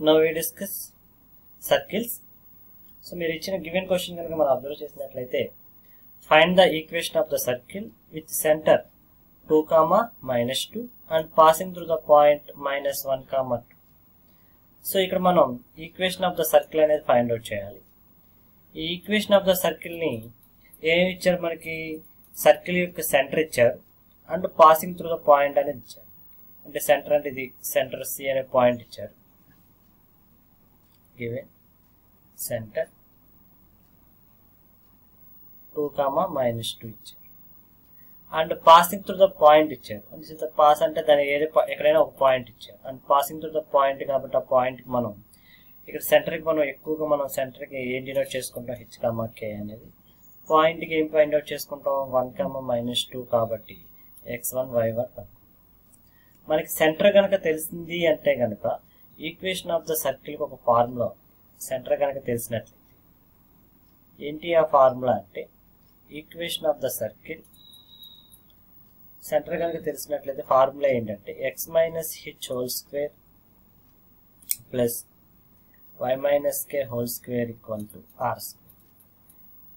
Now we discuss circles. So మీరు ఇచ్చిన given question కనుక మనం అబ్జర్వ్ చేసినట్లయితే find the equation of the circle with centre 2, -2 and passing through the point -1, 2. So ఇక్కడ మనం equation of the circle అనేది find out చేయాలి. ఈ ఈక్వేషన్ ఆఫ్ ద సర్కిల్ ని ఏమి ఇచ్చారు, మనకి సర్కిల్ యొక్క సెంటర్ ఇచ్చారు and passing through the point అనేది ఇచ్చారు. అంటే సెంటర్ అంటే ఇది సెంటర్ సి అనే పాయింట్ ఇచ్చారు. గివెన్ సెంటర్ 2, -2 ఇచ్చారు and passing through the point ఇచ్చారు. పాస్ అంటే దాని ఎక్కడైనా ఒక పాయింట్ ఇచ్చారు and passing through the point కాబట్టి ఆ పాయింట్కి మనం ఇక్కడ సెంటర్కి మనం ఎక్కువగా సెంటర్కి ఏం డినోట్ చేసుకుంటాం, h, k అనేది. పాయింట్కి ఏం ఫైండ్ అవుట్ చేసుకుంటాం, 1, -2 కాబట్టి x1 y1. మనకి సెంటర్ కనుక తెలిసింది అంటే కనుక ఈక్వేషన్ ఆఫ్ ద సర్కిల్కి ఒక ఫార్ములా. సెంటర్ కనుక తెలిసినట్లయితే ఏంటి ఆ ఫార్ములా అంటే equation of the circle centre కనుక తెలిసినట్లయితే ఫార్ములా ఏంటంటే x - h whole square plus y - k whole square equal to r square.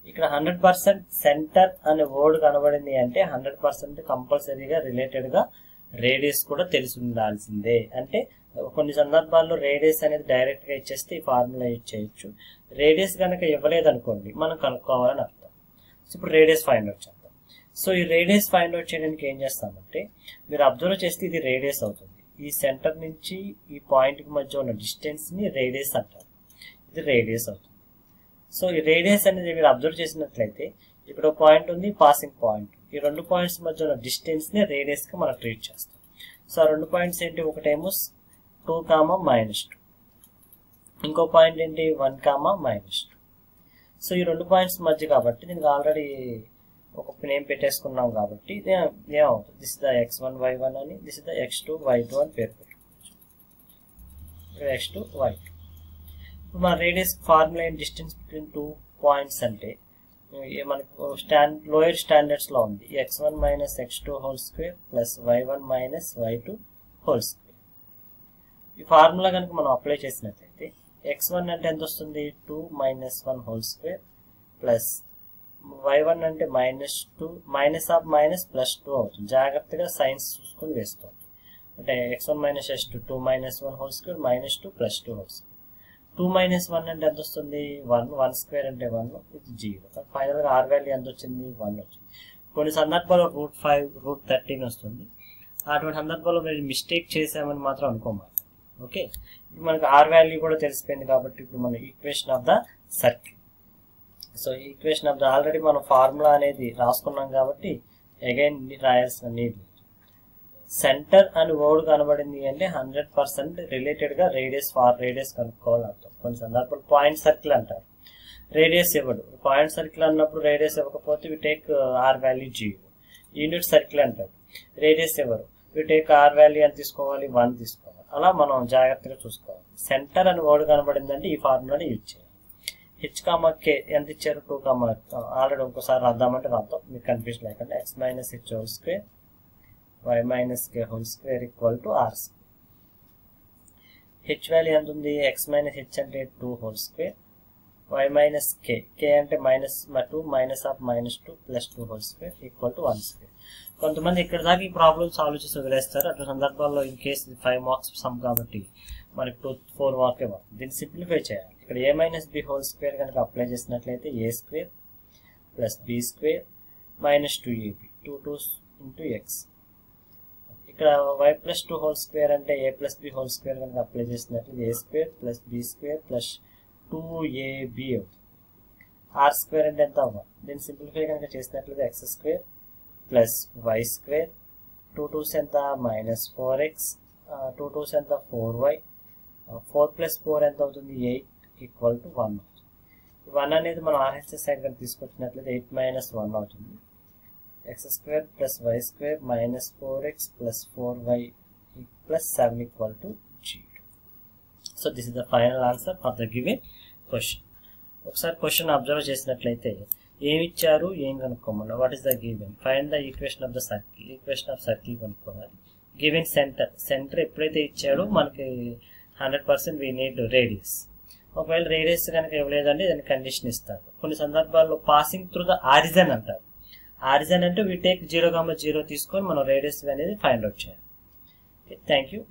ఇక్కడ 100% సెంటర్ అనే వర్డ్ కనబడింది అంటే 100% కంపల్సరీగా రిలేటెడ్గా రేడియస్ కూడా తెలిసి ఉండాల్సిందే. అంటే కొన్ని సందర్భాల్లో రేడియస్ అనేది డైరెక్ట్గా ఇచ్చేస్తే ఈ ఫార్ములా యూజ్ చేయొచ్చు. రేడియస్ కనుక ఇవ్వలేదు అనుకోండి, మనం కనుక్కోవాలని అర్థం. సో ఇప్పుడు రేడియస్ ఫైండ్ అవుట్ చేద్దాం. సో ఈ రేడియస్ ఫైండ్ అవుట్ చేయడానికి ఏం చేస్తామంటే మీరు అబ్జర్వ్ చేస్తే ఇది రేడియస్ అవుతుంది. ఈ సెంటర్ నుంచి ఈ పాయింట్కి మధ్య ఉన్న డిస్టెన్స్ని రేడియస్ అంటారు. ఇది రేడియస్ అవుతుంది. సో ఈ రేడియస్ అనేది మీరు అబ్జర్వ్ చేసినట్లయితే ఇక్కడ పాయింట్ ఉంది, పాసింగ్ పాయింట్. ఈ రెండు పాయింట్స్ మధ్య ఉన్న డిస్టెన్స్ని రేడియస్గా మనం ట్రీట్ చేస్తాం. సో ఆ రెండు పాయింట్స్ ఏంటి, ఒకటేమో 2, -2, ఇంకో పాయింట్ ఏంటి 1, -2. సో ఈ రెండు పాయింట్స్ మధ్య కాబట్టి దీనికి ఆల్రెడీ ఒక నేమ్ పెట్టేసుకున్నాం కాబట్టి ఏమవుతుంది, దిస్ ద x1 y1 అని, దిస్ ద x2 y2 అని పేరు పెట్టుకోవచ్చు. x2 y2. ఇప్పుడు మన రేడియస్ ఫార్ములా ఏంటి, డిస్టెన్స్ బిట్వీన్ 2 పాయింట్స్ అంటే మనకు లోయర్ స్టాండర్డ్స్ లో ఉంది x1 - x2 whole square plus y1 - y2 whole square. ఈ ఫార్ములా కనుక మనం అప్లై చేసినట్లయితే x1 అంటే ఎంత వస్తుంది, 2 - 1 హోల్ స్క్వేర్ ప్లస్ y1 అంటే -2 -+2 అవుతుంది. జాగ్రత్తగా సైన్స్ చూసుకొని వేసుకోండి. అంటే x1 - h2 2 - 1 whole square -2 + 2 whole square. 2 - 1 అంటే ఎంత వస్తుంది, 1 స్క్వేర్ అంటే 1, ఇది 0. ఫైనల్గా r వాల్యూ ఎంత వచ్చింది, 1 వచ్చింది. కొన్ని సందర్భాల్లో √5 √13 వస్తుంది. అటువంటి సందర్భాల్లో మీరు మిస్టేక్ చేసామని మాత్రం అనుకోమాలి. ఓకే, ఇప్పుడు మనకు r వాల్యూ కూడా తెలిసిపోయింది కాబట్టి ఇప్పుడు మన equation of the circle. So equation of the already మనం ఫార్ములా అనేది రాసుకున్నాం కాబట్టి అగైన్ రాయాల్సిన నీడ్ లేదు. సెంటర్ అని వర్డ్ కనబడింది అంటే 100% రిలేటెడ్గా రేడియస్ కనుక్కోవాలి అర్థం. కొన్ని సందర్భాలు పాయింట్ సర్కిల్ అంటారు, రేడియస్ ఇవ్వడు. పాయింట్ సర్కిల్ అన్నప్పుడు రేడియస్ ఇవ్వకపోతే we take r value 0. Unit circle అంటారు, రేడియస్ ఇవ్వరు, వి టేక్ r వాల్యూ అని తీసుకోవాలి, 1 తీసుకోవాలి. అలా మనం జాగ్రత్తగా చూసుకోవాలి. సెంటర్ అని వర్డ్ కనబడిందంటే ఈ ఫార్ములాని యూజ్ చేయాలి. h, k ఎంత ఇచ్చారు, 2, ఆల్రెడీ ఇంకోసారి రాద్దామంటే రాద్దాం, మీకు కన్ఫ్యూజన్ లేకుండా. x - h whole square y - k whole square equal to r square. h value ఎంత ఉంది, x - h అంటే 2 హోల్ స్క్వేర్, y - k అంటే -2 -2 + 2 whole square equal to 1 square. కొంతమంది ఇక్కడ దాకా ఈ ప్రాబ్లమ్ సాల్వ్ చేసి వదిలేస్తారు. అటువంటి సందర్భాల్లో ఇన్ కేసు 5 మార్క్స్ సమ్ కాబట్టి మనకి 4 మార్కే వస్తుంది. దీన్ని సింప్లిఫై చేయాలి. ఇక్కడ a - b హోల్ స్క్వేర్ కనుక అప్లై చేసినట్లయితే a square plus b square -2ab 2 2 × x. ఇక్కడ y + 2 హోల్ స్క్వేర్ అంటే a + b హోల్ స్క్వేర్ కనుక అప్లై చేసినట్లయితే a square plus b square plus 2ab అవుతుంది. r స్క్వేర్ అంటే ఎంత అవ్వాలి, దీన్ని సింప్లిఫై కనుక చేసినట్లయితే x square plus y square 2 2s ఎంత -4x 2 2s ఎంత 4y 4 + 4 ఎంత అవుతుంది 8 ఈక్వల్ టు 1 అవుతుంది. 1 అనేది మనం RHS సైడ్ కనుక తీసుకొచ్చినట్లయితే 8 - 1 అవుతుంది. x square plus y square -4x plus 4y plus 7 equal to 0. So this is the final answer for the given question. ఒకసారి క్వశ్చన్ అబ్జర్వ్ చేసినట్లయితే ఏమి ఇచ్చారు, ఏం కనుక్కోమన్నా, what is the given, find the equation of the circle. Equation of circle కనుక్కోవాలి. Given centre ఎప్పుడైతే ఇచ్చాడో మనకి 100% వీ నీడ్ రేడియస్. ఒకవేళ రేడియస్ కనుక ఇవ్వలేదంటే దాని కండిషన్ ఇస్తారు. కొన్ని సందర్భాల్లో పాసింగ్ త్రూ ద ఆరిజన్ అంటారు. ఆరిజన్ అంటే వీ టేక్ 0,0 తీసుకొని మనం రేడియస్ అనేది ఫైండ్ అవుట్ చేయాలి. Thank you.